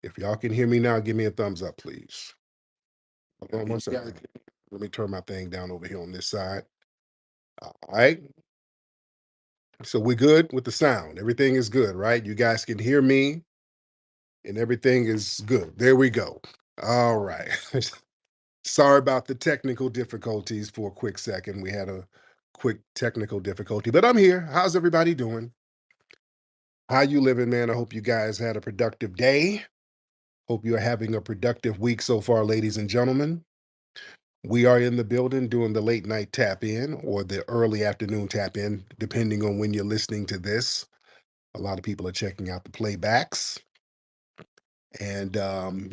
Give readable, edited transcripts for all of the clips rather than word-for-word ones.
If y'all can hear me now, give me a thumbs up, please. Hold on one second. Let me turn my thing down over here on this side. All right. So we're good with the sound. Everything is good, right? You guys can hear me and everything is good. There we go. All right. Sorry about the technical difficulties for a quick second. We had a quick technical difficulty, but I'm here. How's everybody doing? How you living, man? I hope you guys had a productive day. Hope you're having a productive week so far, ladies and gentlemen. We are in the building doing the late night tap in or the early afternoon tap in, depending on when you're listening to this. A lot of people are checking out the playbacks, and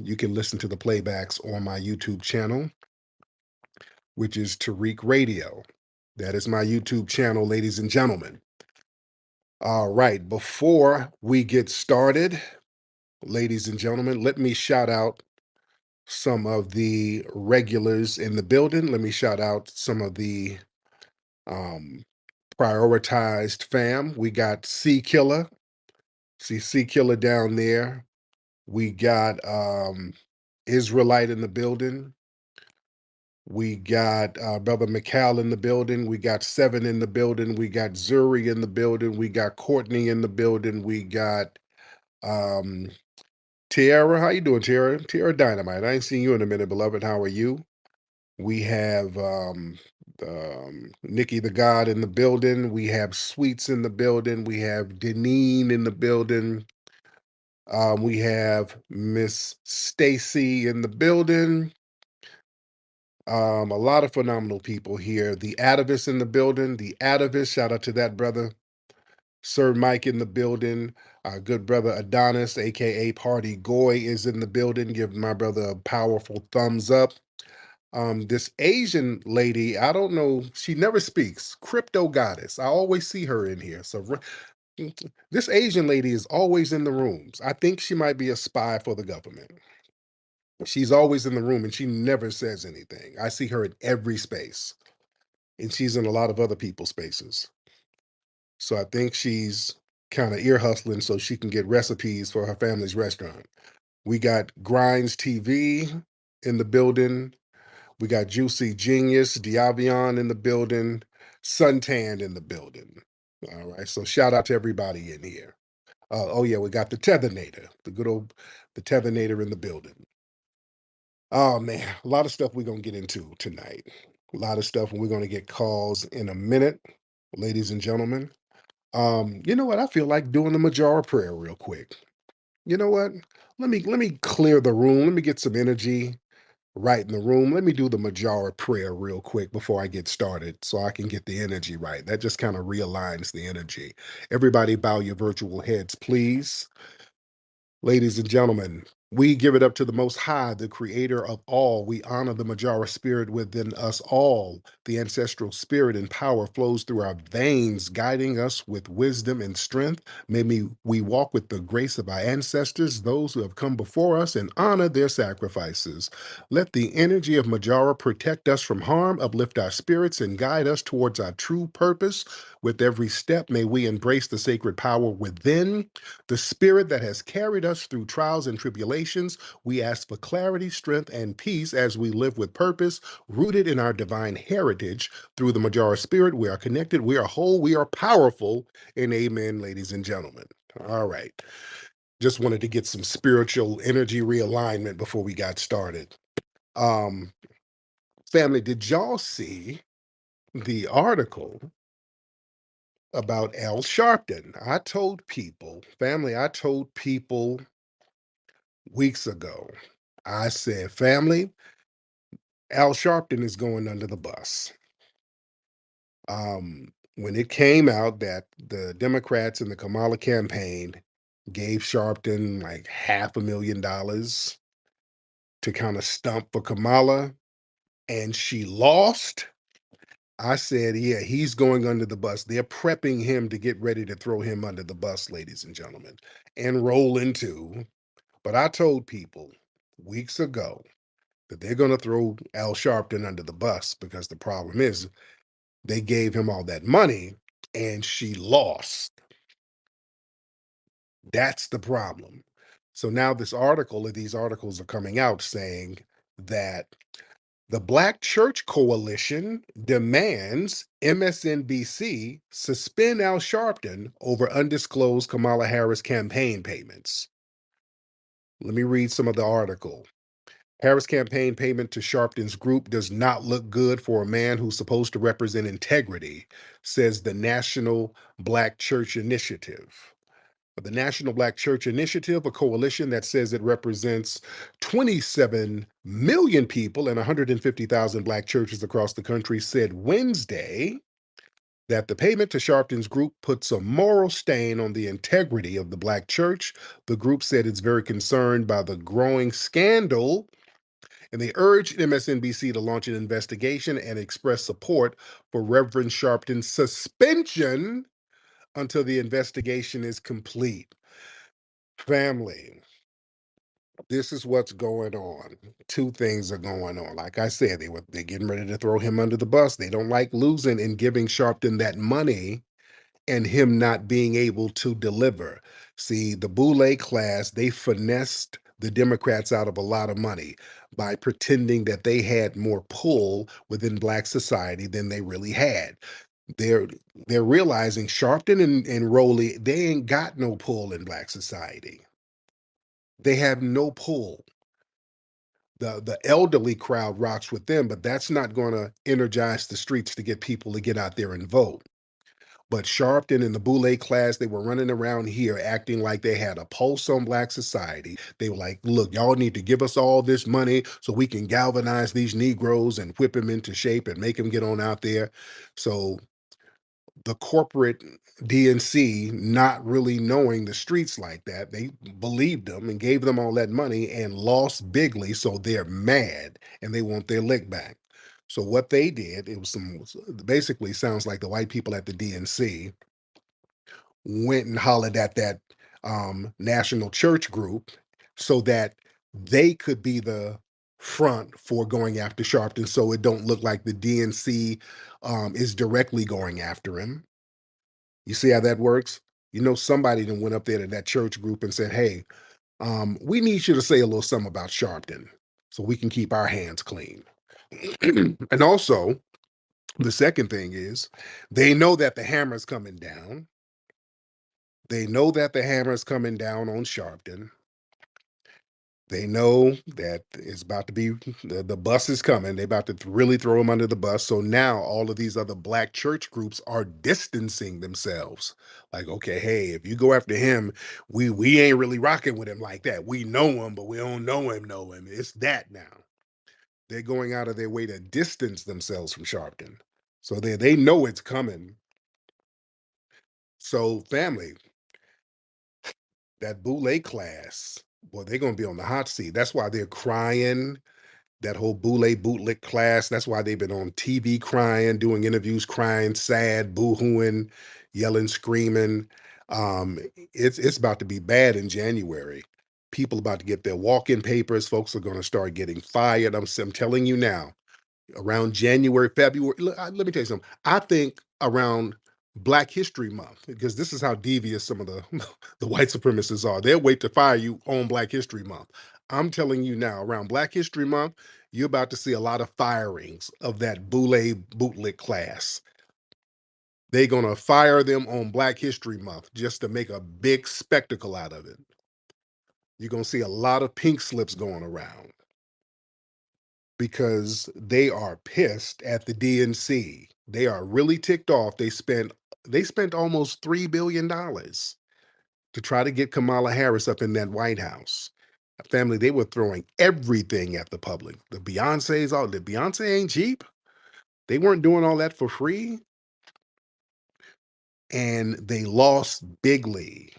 you can listen to the playbacks on my YouTube channel, which is Tariq Radio. That is my YouTube channel, ladies and gentlemen. All right, before we get started, ladies and gentlemen, let me shout out some of the regulars in the building. Let me shout out some of the um, prioritized fam. We got C Killer. See C Killer down there. We got Israelite in the building. We got Brother McCall in the building. We got Seven in the building. We got Zuri in the building. We got Courtney in the building. We got um, Tiara. How you doing, Tiara? Tiara Dynamite. I ain't seen you in a minute, beloved. How are you? We have Nikki the God in the building. We have Sweets in the building. We have Deneen in the building. We have Miss Stacy in the building. A lot of phenomenal people here. The Atavis in the building. The Atavis, shout out to that brother. Sir Mike in the building. Our good brother Adonis, aka Party Goy, is in the building. Give my brother a powerful thumbs up. This Asian lady, I don't know, she never speaks. Crypto Goddess. I always see her in here. So this Asian lady is always in the rooms. I think she might be a spy for the government. She's always in the room and she never says anything. I see her in every space, and she's in a lot of other people's spaces. So I think she's kind of ear hustling so she can get recipes for her family's restaurant. We got Grinds TV in the building. We got Juicy Genius, Diavion in the building, Suntan in the building. All right. So shout out to everybody in here. Oh yeah, we got the Tethernator, the good old the Tethernator in the building. Oh man, a lot of stuff we're gonna get into tonight. A lot of stuff, and we're gonna get calls in a minute, ladies and gentlemen. You know what? I feel like doing the Majora prayer real quick. You know what? Let me clear the room. Let me get some energy right in the room. Let me do the Majara prayer real quick before I get started so I can get the energy right. That just kind of realigns the energy. Everybody bow your virtual heads, please. Ladies and gentlemen, we give it up to the Most High, the Creator of all. We honor the Majara spirit within us all. The ancestral spirit and power flows through our veins, guiding us with wisdom and strength. We walk with the grace of our ancestors, those who have come before us, and honor their sacrifices. Let the energy of Majara protect us from harm, uplift our spirits, and guide us towards our true purpose. With every step, may we embrace the sacred power within, the spirit that has carried us through trials and tribulations. We ask for clarity, strength, and peace as we live with purpose, rooted in our divine heritage. Through the Majara Spirit, we are connected, we are whole, we are powerful. And amen, ladies and gentlemen. All right. Just wanted to get some spiritual energy realignment before we got started. Um, Family, did y'all see the article about Al Sharpton? I told people, family, I told people weeks ago. I said, family, Al Sharpton is going under the bus. When it came out that the Democrats in the Kamala campaign gave Sharpton like $500,000 to kind of stump for Kamala, and she lost, I said, yeah, he's going under the bus. They're prepping him to get ready to throw him under the bus, ladies and gentlemen, and roll into. But I told people weeks ago that they're going to throw Al Sharpton under the bus because the problem is they gave him all that money and she lost. That's the problem. So now these articles are coming out saying that the Black Church Coalition demands MSNBC suspend Al Sharpton over undisclosed Kamala Harris campaign payments. Let me read some of the article. Harris campaign payment to Sharpton's group does not look good for a man who's supposed to represent integrity, says the National Black Church Initiative. The National Black Church Initiative, a coalition that says it represents 27 million people and 150,000 Black churches across the country, said Wednesday that the payment to Sharpton's group puts a moral stain on the integrity of the Black church. The group said it's very concerned by the growing scandal, and they urged MSNBC to launch an investigation and express support for Reverend Sharpton's suspension until the investigation is complete. Family, this is what's going on. Two things are going on. Like I said, they're getting ready to throw him under the bus. They don't like losing and giving Sharpton that money and him not being able to deliver. See, the Boule class, they finessed the Democrats out of a lot of money by pretending that they had more pull within Black society than they really had. They're they're realizing Sharpton and Rowley, they ain't got no pull in Black society. They have no pull. The elderly crowd rocks with them, but that's not going to energize the streets to get people to get out there and vote. But Sharpton and the Boule class, they were running around here acting like they had a pulse on Black society. They were like, look, y'all need to give us all this money so we can galvanize these Negroes and whip them into shape and make them get on out there. So the corporate DNC, not really knowing the streets like that, they believed them and gave them all that money and lost bigly. So they're mad and they want their lick back. So what they did, it was basically sounds like the white people at the DNC went and hollered at that national church group so that they could be the front for going after Sharpton, so it don't look like the DNC is directly going after him. You see how that works? You know, somebody then went up there to that church group and said, "Hey, we need you to say a little something about Sharpton, so we can keep our hands clean." And also, the second thing is, they know that the hammer's coming down. They know that the hammer's coming down on Sharpton. They know that it's about to be the bus is coming. They're about to really throw him under the bus. So now all of these other Black church groups are distancing themselves. Like, okay, hey, if you go after him, we ain't really rocking with him like that. We know him, but we don't know him. It's that now. They're going out of their way to distance themselves from Sharpton. So they know it's coming. So family, that Boule class, boy, they're gonna be on the hot seat. That's why they're crying. That whole Boule bootlick class. That's why they've been on TV crying, doing interviews, crying, sad, boo-hooing, yelling, screaming. It's about to be bad in January. People about to get their walk-in papers. Folks are going to start getting fired. I'm telling you now, around January, February. Let me tell you something. I think around Black History Month, because this is how devious some of the the white supremacists are. They'll wait to fire you on Black History Month. I'm telling you now, around Black History Month, you're about to see a lot of firings of that Boule bootlick class. They're gonna fire them on Black History Month just to make a big spectacle out of it. You're gonna see a lot of pink slips going around because they are pissed at the DNC. They are really ticked off. They spent almost $3 billion to try to get Kamala Harris up in that White House. Family, they were throwing everything at the public. The Beyonce ain't cheap. They weren't doing all that for free. And they lost bigly.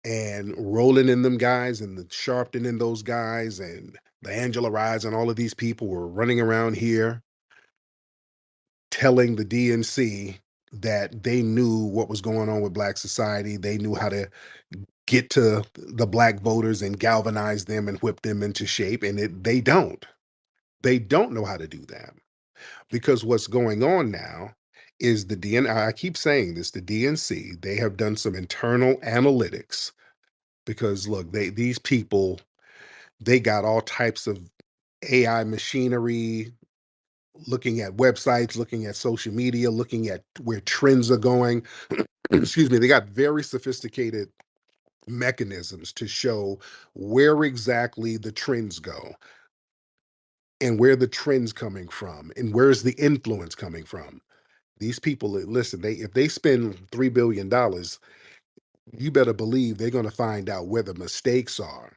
And rolling in them guys and the Sharpton in those guys and the Angela Rise and all of these people were running around here telling the DNC that they knew what was going on with Black society. They knew how to get to the Black voters and galvanize them and whip them into shape. And they don't. They don't know how to do that because what's going on now is I keep saying this, the DNC, they have done some internal analytics because look, these people, they got all types of AI machinery, looking at websites, looking at social media, looking at where trends are going. Excuse me, they got very sophisticated mechanisms to show where exactly the trends go and where the trends coming from and where's the influence coming from. These people, listen, they if they spend $3 billion, you better believe they're going to find out where the mistakes are.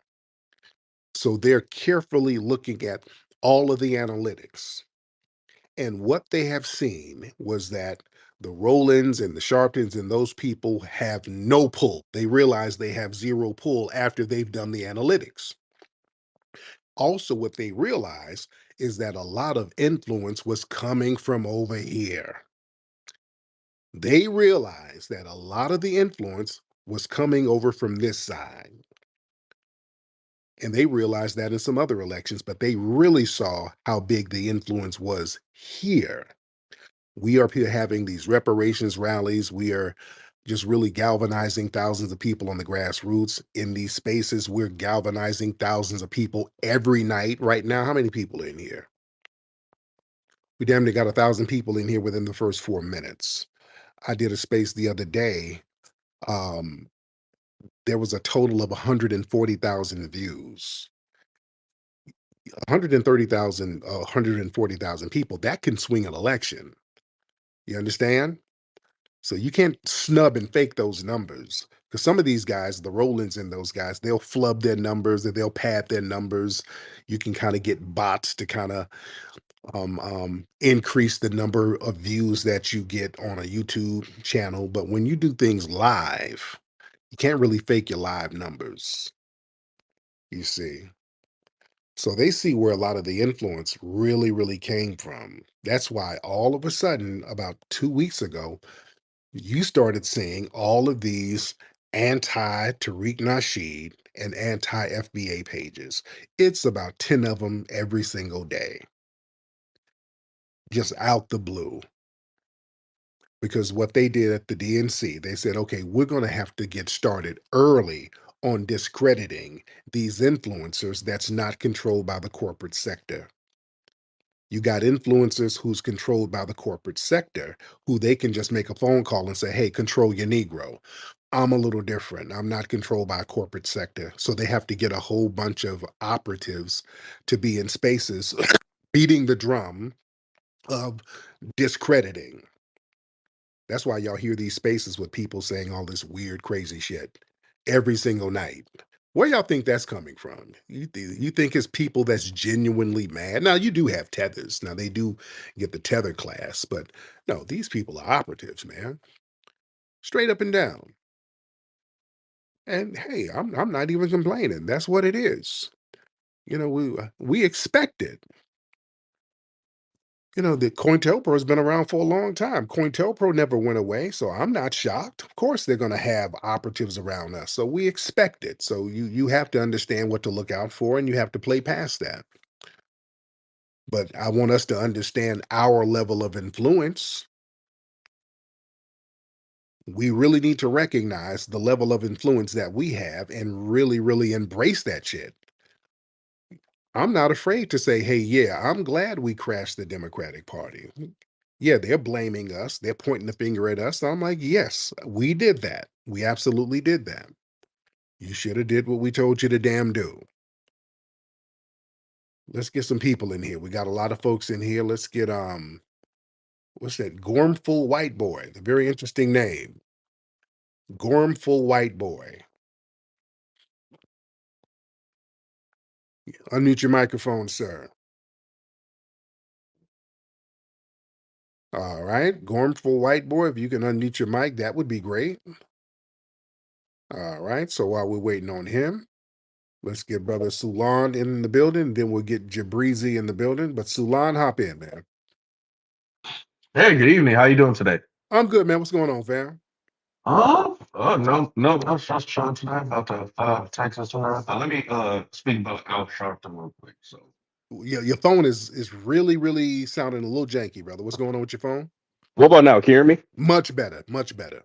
So they're carefully looking at all of the analytics. And what they have seen was that the Rollins and the Sharptons and those people have no pull. They realize they have zero pull after they've done the analytics. Also, what they realize is that a lot of influence was coming from over here. They realized that a lot of the influence was coming over from this side. And they realized that in some other elections, but they really saw how big the influence was here. We are here having these reparations rallies. We are just really galvanizing thousands of people on the grassroots in these spaces. We're galvanizing thousands of people every night. Right now, how many people are in here? We damn near got 1,000 people in here within the first 4 minutes. I did a space the other day. Um, there was a total of 140,000 views. 130,000, 140,000 people, that can swing an election. You understand? So you can't snub and fake those numbers because some of these guys, the Rollins and those guys, they'll flub their numbers or they'll pad their numbers. You can kind of get bots to kind of increase the number of views that you get on a YouTube channel. But when you do things live, you can't really fake your live numbers, you see. So they see where a lot of the influence really, really came from. That's why all of a sudden, about 2 weeks ago, you started seeing all of these anti Tariq Nasheed and anti FBA pages. It's about 10 of them every single day, just out the blue. Because what they did at the DNC, they said, okay, we're going to have to get started early on discrediting these influencers that's not controlled by the corporate sector. You got influencers who's controlled by the corporate sector, who they can just make a phone call and say, hey, control your Negro. I'm a little different. I'm not controlled by a corporate sector. So they have to get a whole bunch of operatives to be in spaces beating the drum of discrediting. That's why y'all hear these spaces with people saying all this weird, crazy shit every single night. Where y'all think that's coming from? You think it's people that's genuinely mad? Now you do have tethers. Now they do get the tether class, but no, these people are operatives, man, straight up and down. And hey, I'm not even complaining. That's what it is. We expect it. The COINTELPRO has been around for a long time. COINTELPRO never went away, so I'm not shocked. Of course, they're going to have operatives around us, so we expect it. So you have to understand what to look out for, and you have to play past that. But I want us to understand our level of influence. We really need to recognize the level of influence that we have and really, really embrace that shit. I'm not afraid to say, hey, yeah, I'm glad we crashed the Democratic Party. Yeah, they're blaming us. They're pointing the finger at us. I'm like, yes, we did that. We absolutely did that. You should have did what we told you to damn do. Let's get some people in here. We got a lot of folks in here. Let's get what's that? Gormful White Boy. The very interesting name. Gormful White Boy. Unmute your microphone, sir. All right. Gormful White Boy, if you can unmute your mic, that would be great. All right. So while we're waiting on him, let's get Brother Sulan in the building. Then we'll get Jabrizi in the building. But Sulan, hop in, man. Hey, good evening. How you doing today? I'm good, man. What's going on, fam? No, I was just trying tonight about the Texas tonight. Let me speak about Al Sharpton real quick. So, Your phone is really, really sounding a little janky, brother. What's going on with your phone? what about now? Can you hear me? Much better, much better.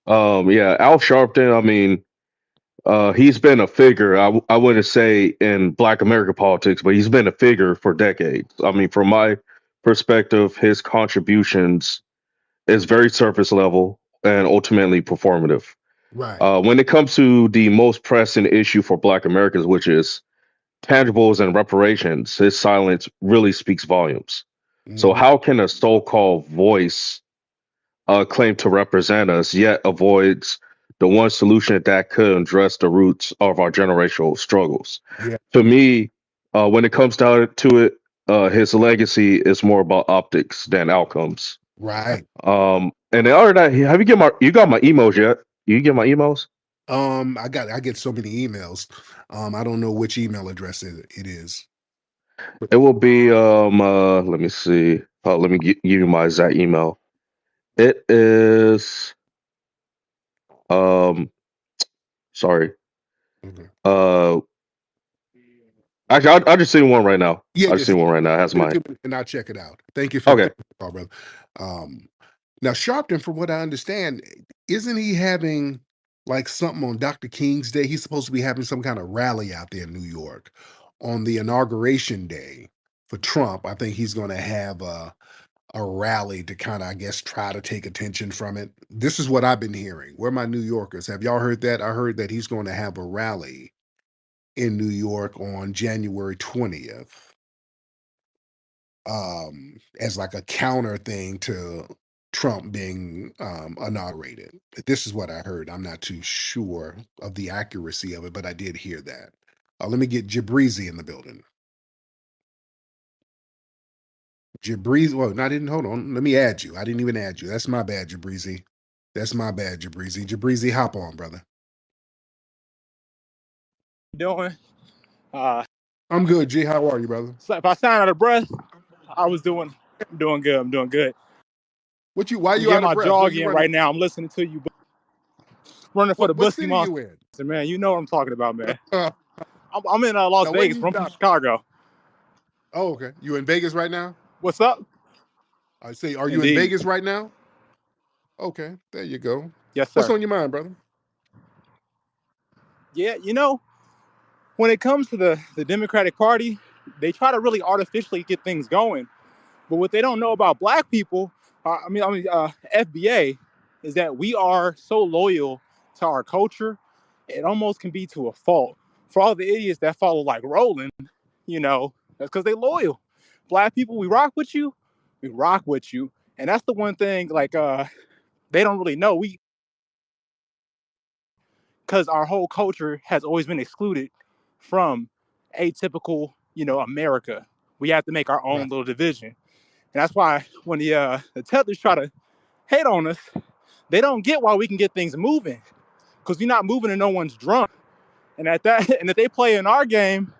Yeah, Al Sharpton. I mean, He's been a figure. I wouldn't say in Black American politics, but he's been a figure for decades. I mean, from my perspective, his contributions is very surface level and ultimately performative. Right. When it comes to the most pressing issue for Black Americans, which is tangibles and reparations, his silence really speaks volumes. So, Hmm. how can a so called voice claim to represent us, yet avoids the one solution that could address the roots of our generational struggles? Yeah. To me, when it comes down to it, his legacy is more about optics than outcomes. Right. And the other that, have you got my emails yet? You get my emails? I get so many emails. I don't know which email address it is. But It will be let me see. Let me give you my exact email. It is um sorry. okay. Uh Actually, I'll just send one right now. Yeah, I'll just just send one right now. It has send it my to me and I'll check it out. okay. Thank you for the call, brother. Um, now Sharpton, from what I understand, isn't he having like something on Dr. King's Day? He's supposed to be having some kind of rally out there in New York on the inauguration day for Trump. I think he's going to have a rally to kind of, I guess, try to take attention from it. This is what I've been hearing. Where are my New Yorkers? Have y'all heard that? I heard that he's going to have a rally in New York on January 20th, as like a counter thing to Trump being inaugurated. This is what I heard. I'm not too sure of the accuracy of it, but I did hear that. Let me get Jabrizi in the building. Jabrizi, well, no, I didn't, hold on. Let me add you. I didn't even add you. That's my bad, Jabrizi. That's my bad, Jabrizi. Jabrizi, hop on, brother. Doing. Uh, I'm good, G. How are you, brother? so if I sound out of breath, I was doing good. I'm doing good. Why I'm you getting out of my breath? What jog you in running? right now. I'm listening to you, running for the What Busky city Monster, you in? man. You know what I'm talking about, man. now, I'm in Las when Vegas. you From stop? Chicago. Oh, okay. You in Vegas right now? What's up? I say, are you in Indeed. Vegas right now? Okay, there you go. Yes, What's sir. on your mind, brother? Yeah, when it comes to the Democratic Party, they try to really artificially get things going. But what they don't know about Black people, FBA, is that we are so loyal to our culture, it almost can be to a fault. For all the idiots that follow like Roland, that's because they loyal. Black people, we rock with you, and that's the one thing they don't really know. We Because our whole culture has always been excluded from atypical, America. We have to make our Right. own little division, and that's why when the tethers try to hate on us, they don't get why we can get things moving because we're not moving and no one's drunk. And at that, and if they play in our game,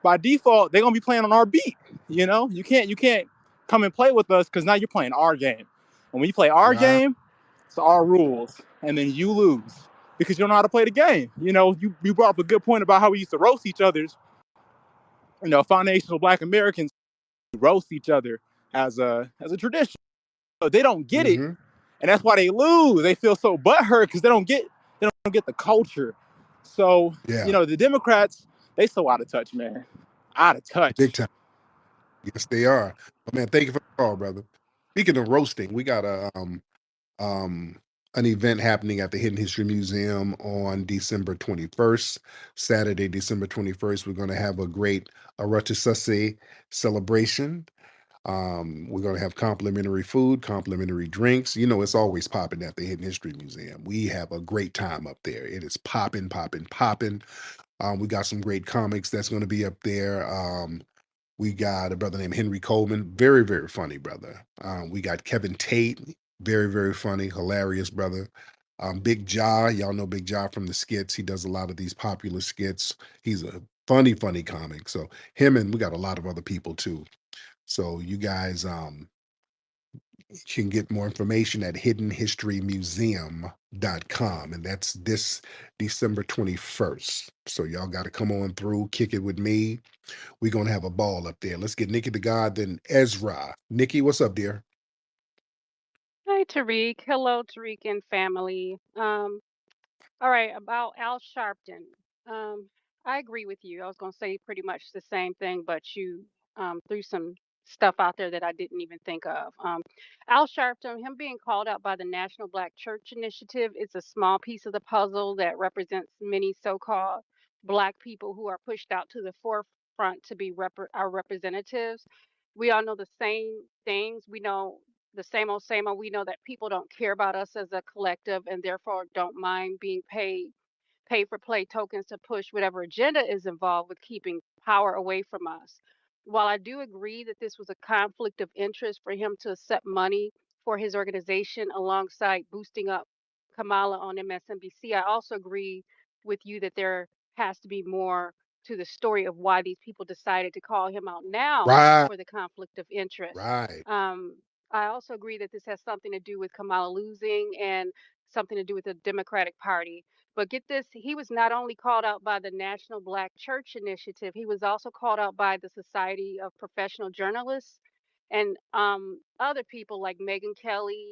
by default, they're gonna be playing on our beat. You can't come and play with us because now you're playing our game. And when you play our Right. game, it's our rules, and then you lose because you don't know how to play the game. You brought up a good point about how we used to roast each other's. Foundational Black Americans roast each other as a tradition. So they don't get it, Mm-hmm. and that's why they lose. They feel so butthurt because they don't get the culture. So Yeah. the Democrats, they so out of touch, man, out of Big touch. time. Yes, they are. But man, thank you for the call, brother. Speaking of roasting, we got um an event happening at the Hidden History Museum on December 21st. Saturday, December 21st. We're gonna have a great Aratusase celebration. We're going to have complimentary food, complimentary drinks. It's always popping at the Hidden History Museum. We have a great time up there. It is popping, popping, popping. We got some great comics that's going to be up there. We got a brother named Henry Coleman, very, very funny brother. We got Kevin Tate, very, very funny, hilarious brother. Big Jaw, y'all know Big Jaw from the skits. He does a lot of these popular skits. He's a funny, funny comic. So him, and we got a lot of other people too. So you guys can get more information at hiddenhistorymuseum.com. And that's this December 21st. So y'all got to come on through, kick it with me. We're going to have a ball up there. Let's get Nikki the God, then Ezra. Nikki, what's up, dear? Hi, Tariq. Hello, Tariq and family. All right, about Al Sharpton. Um, I agree with you. I was going to say pretty much the same thing, but you threw some stuff out there that I didn't even think of. Al Sharpton, him being called out by the National Black Church Initiative, is a small piece of the puzzle that represents many so-called Black people who are pushed out to the forefront to be our representatives. We all know the same things. We know the same old. We know that people don't care about us as a collective and therefore don't mind being pay for play tokens to push whatever agenda is involved with keeping power away from us. While I do agree that this was a conflict of interest for him to accept money for his organization alongside boosting up Kamala on MSNBC, I also agree with you that there has to be more to the story of why these people decided to call him out now Right, for the conflict of interest. right. Um, I also agree that this has something to do with Kamala losing and something to do with the Democratic Party. But get this, he was not only called out by the National Black Church Initiative, he was also called out by the Society of Professional Journalists and other people like Megyn Kelly,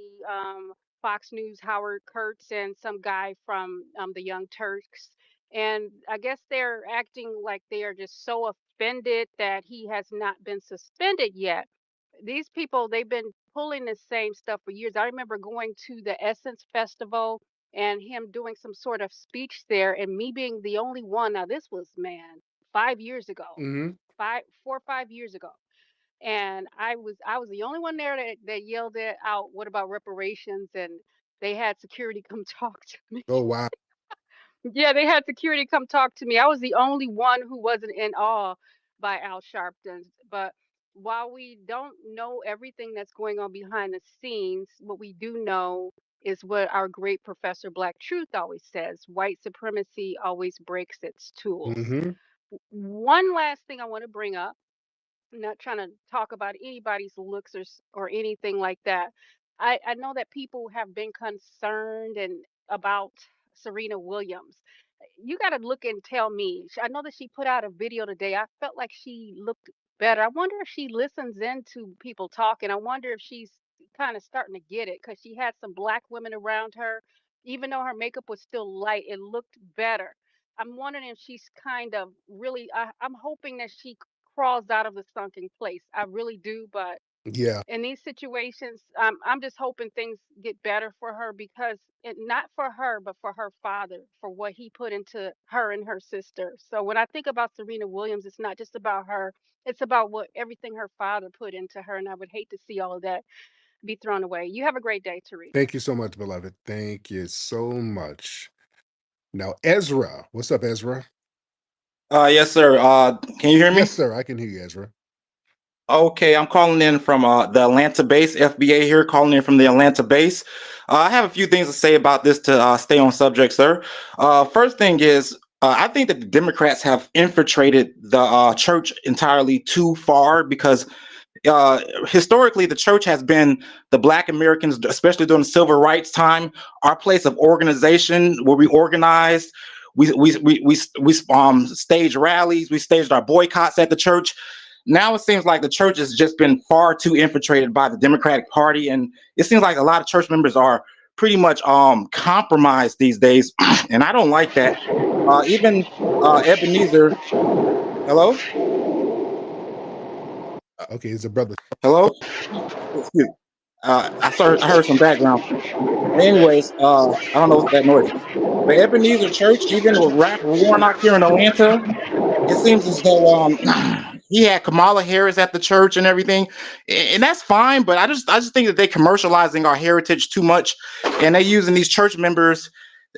Fox News, Howard Kurtz, and some guy from the Young Turks. And I guess they're acting like they are just so offended that he has not been suspended yet. These people, they've been pulling the same stuff for years. I remember going to the Essence Festival and him doing some sort of speech there and me being the only one. Now this was, man, 5 years ago, Mhm. 4 or 5 years ago. And I was the only one there that yelled it out, what about reparations? And they had security come talk to me. Oh, wow. Yeah, they had security come talk to me. I was the only one who wasn't in awe by Al Sharpton. But while we don't know everything that's going on behind the scenes, what we do know is what our great Professor Black Truth always says: white supremacy always breaks its tools. Mhm. One last thing I want to bring up, I'm not trying to talk about anybody's looks or anything like that. I know that people have been concerned and about Serena Williams. You got to look and tell me. I know that she put out a video today. I felt like she looked better. I wonder if she listens into people talking. I wonder if she's kind of starting to get it because she had some black women around her. Even though her makeup was still light, it looked better. I'm wondering if she's kind of really, I'm hoping that she crawls out of the sunken place. I really do, but Yeah. in these situations, I'm just hoping things get better for her because not for her, but for her father, for what he put into her and her sister. So when I think about Serena Williams, it's not just about her; it's about what everything her father put into her, and I would hate to see all of that be thrown away. You have a great day, Tariq. Thank you so much, beloved. Thank you so much. Now, Ezra. What's up, Ezra? Yes, sir. Can you hear Yes, me? sir. I can hear you, Ezra. Okay, I'm calling in from the Atlanta base, FBA here, calling in from the Atlanta base. I have a few things to say about this to stay on subject, sir. First thing is, I think that the Democrats have infiltrated the church entirely too far because historically the church has been the Black Americans, especially during the civil rights time, our place of organization where we organized. We staged rallies, we staged our boycotts at the church. Now it seems like the church has just been far too infiltrated by the Democratic Party, and it seems like a lot of church members are pretty much compromised these days, and I don't like that. Even Ebenezer, hello, Okay, it's a brother. hello, excuse. I heard some background. But anyways, I don't know what that noise is. But Ebenezer Church, even with Rapper Warnock here in Atlanta, it seems as though he had Kamala Harris at the church and everything, and that's fine. But I just think that they commercializing our heritage too much, and they using these church members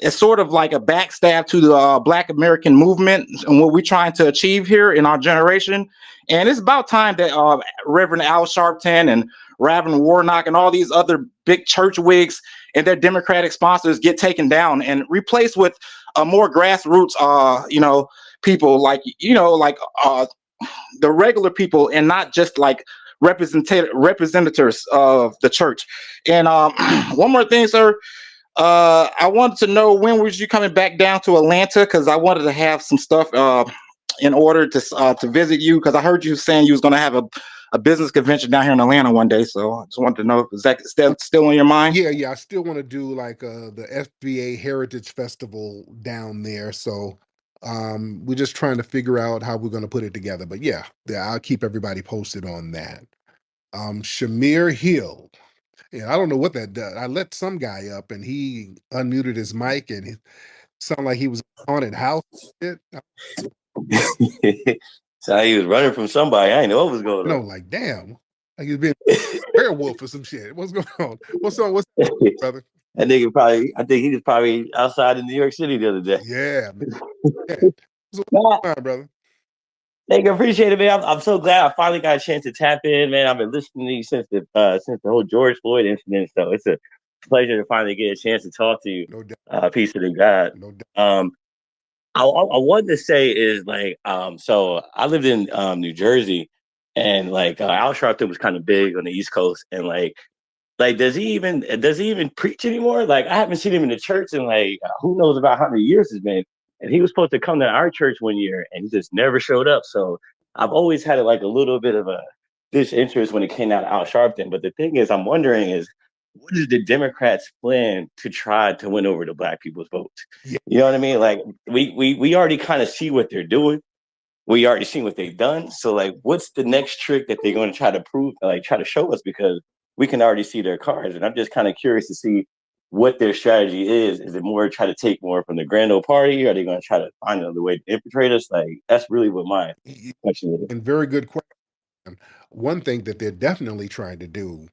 as sort of like a backstab to the Black American movement and what we're trying to achieve here in our generation. And it's about time that Reverend Al Sharpton and Reverend Warnock and all these other big church wigs and their Democratic sponsors get taken down and replaced with a more grassroots, people like the regular people and not just like representatives of the church. And one more thing, sir. I wanted to know, when was you coming back down to Atlanta? Because I wanted to have some stuff in order to visit you. Because I heard you saying you was going to have a business convention down here in Atlanta one day. So I just wanted to know, is that still on your mind? Yeah. I still want to do like the FBA Heritage Festival down there. So we're just trying to figure out how we're going to put it together. But yeah, I'll keep everybody posted on that. Shamir Hill. Yeah, I don't know what that does. I let some guy up and he unmuted his mic and it sounded like he was haunted house. Shit. So he was running from somebody. I didn't know what was going on. Like damn, like he's been werewolf or some shit. What's going on? What's on? What's brother? That nigga probably, I think he was probably outside in New York City the other day. Yeah, man. Yeah. What's on, brother? Nigga, appreciate it, man. I'm so glad I finally got a chance to tap in, man. I've been listening to you since the whole George Floyd incident, so it's a pleasure to finally get a chance to talk to you. No doubt. Peace to the God. No doubt. I wanted to say is like, so I lived in New Jersey, and like Al Sharpton was kind of big on the East Coast, and like does he even preach anymore? Like I haven't seen him in the church in like who knows about how many years it's been. And he was supposed to come to our church one year, and he just never showed up. So I've always had like a little bit of a disinterest when it came out of Al Sharpton. But the thing is, I'm wondering is what is the Democrats' plan to try to win over the black people's vote? Yeah. You know what I mean? Like we already kind of see what they're doing. We already seen what they've done. So like, what's the next trick that they're going to try to prove, like try to show us? Because we can already see their cards, and I'm just kind of curious to see what their strategy is. Is it more try to take more from the grand old party? Or are they going to try to find another way to infiltrate us? Like that's really what my question is. And very good question. One thing that they're definitely trying to do,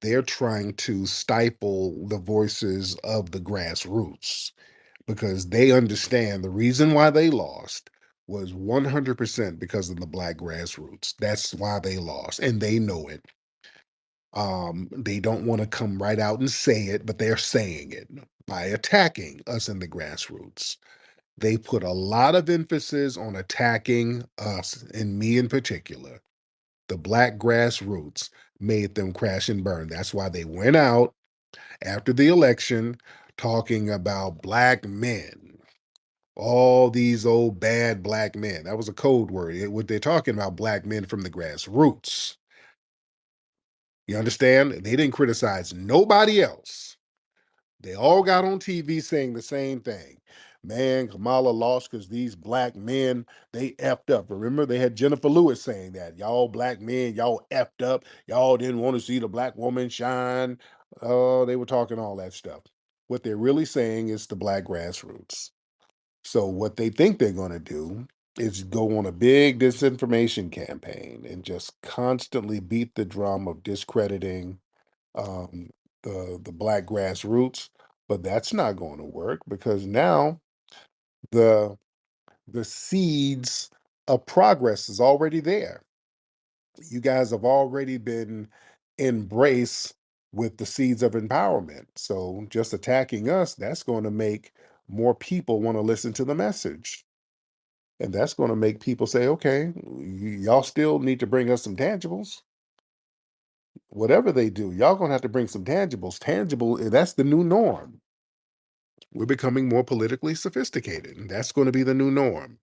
they're trying to stifle the voices of the grassroots because they understand the reason why they lost was 100% because of the black grassroots. That's why they lost, and they know it. They don't want to come right out and say it, but they're saying it by attacking us in the grassroots. They put a lot of emphasis on attacking us, and me in particular. The black grassroots made them crash and burn. That's why they went out after the election talking about black men, all these old bad black men. That was a code word. What they're talking about, black men from the grassroots. You understand? They didn't criticize nobody else. They all got on TV saying the same thing. Man, Kamala lost because these black men, they effed up. Remember, they had Jennifer Lewis saying that. Y'all black men, y'all effed up. Y'all didn't want to see the black woman shine. Oh, they were talking all that stuff. What they're really saying is the black grassroots. So what they think they're going to do is go on a big disinformation campaign and just constantly beat the drum of discrediting um, the black grassroots, but that's not going to work because now the the seeds of progress is already there. You guys have already been embraced with the seeds of empowerment. So just attacking us, that's going to make more people want to listen to the message. And that's going to make people say, okay, y'all still need to bring us some tangibles. Whatever they do, y'all gonna have to bring some tangibles. Tangible, that's the new norm. We're becoming more politically sophisticated, and that's going to be the new norm.